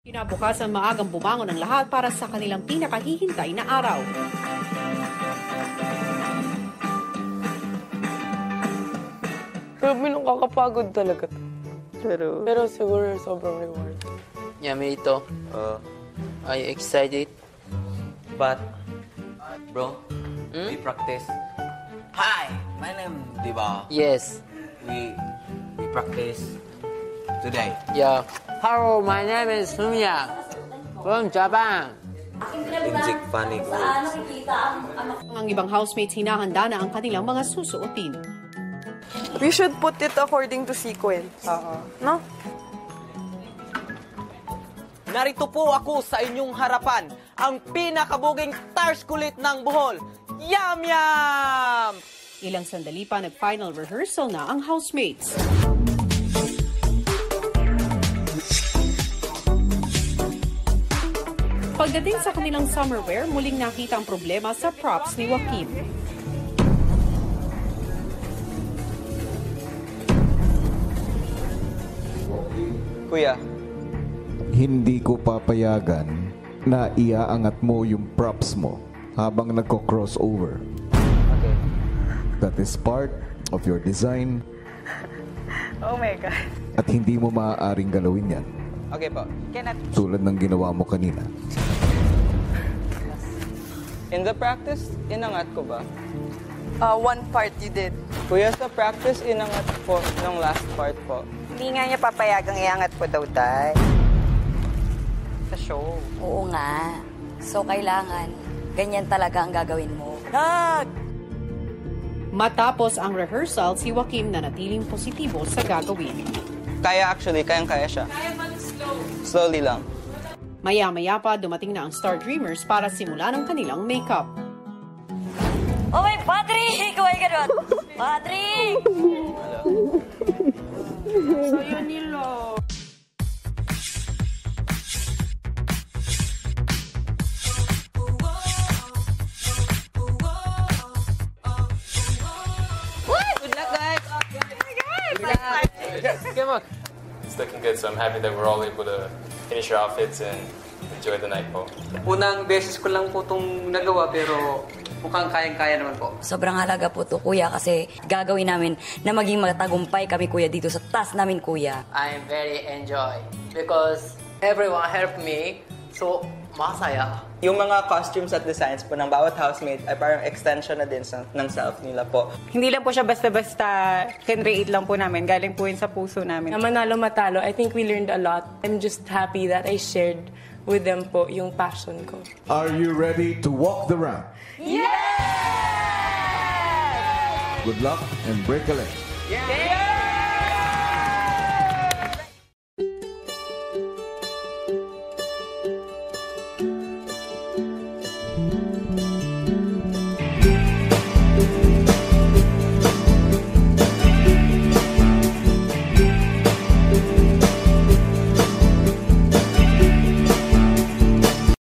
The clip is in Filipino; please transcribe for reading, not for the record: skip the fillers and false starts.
Kinabukasan maagang bumangon ang lahat para sa kanilang pinakahihintay na araw. Grabe, nakakapagod talaga. Pero siguro sobrang reward. Yameito, are you excited? But, bro, we practice. Hi, my name Diba. Yes. We practice today. Yeah. Hello, my name is Sumya from Japan. Inject funny words. Ang ibang housemates hinahanda na ang kanilang mga susuotin. We should put it according to sequence. No? Narito po ako sa inyong harapan, ang pinakabuging tars kulit ng Bohol. Yum Yum! Ilang sandali pa nag-final rehearsal na ang housemates. Pagdating sa kanilang summer wear, muling nakita ang problema sa props ni Joaquim. Kuya, Hindi ko papayagan na iaangat mo yung props mo habang nagko-crossover. okay. That is part of your design Oh my God. at hindi mo maaaring galawin yan Okay po. tulad ng ginawa mo kanina. In the practice, inangat ko ba? One part you did. Kuya, sa practice, inangat po ng last part po. Hindi nga niya papayagang iangat po daw, tay. Sa show. Oo nga. So, kailangan, ganyan talaga ang gagawin mo. Matapos ang rehearsal, si Joaquim na natiling positibo sa gagawin. Kaya actually, kayang-kaya siya. Slowly lang. Maya-maya pa dumating na ang Star Dreamers para simulan ang kanilang makeup. Oh my, Patrick! Huwag ka doon! Patrick! Sayo nila. Good luck, guys! Come on. It's looking good, so I'm happy that we're all able to finish our outfits and enjoy the night po. Unang beses ko lang po itong nagawa pero mukhang kayang-kaya naman po. Sobrang halaga po to, kuya, kasi gagawin namin na maging matagumpay kami, kuya, dito sa task namin, kuya. I'm very enjoy because everyone helped me, so masaya. Yung mga costumes at designs po ng bawat housemate ay parang extension na din ng self nila po. Hindi lang po siya basta-basta kinreate lang po namin. Galing po yun sa puso namin. Manalo matalo, I think we learned a lot. I'm just happy that I shared with them po yung passion ko. Are you ready to walk the ramp? Yes! Good luck and break a leg. Yeah!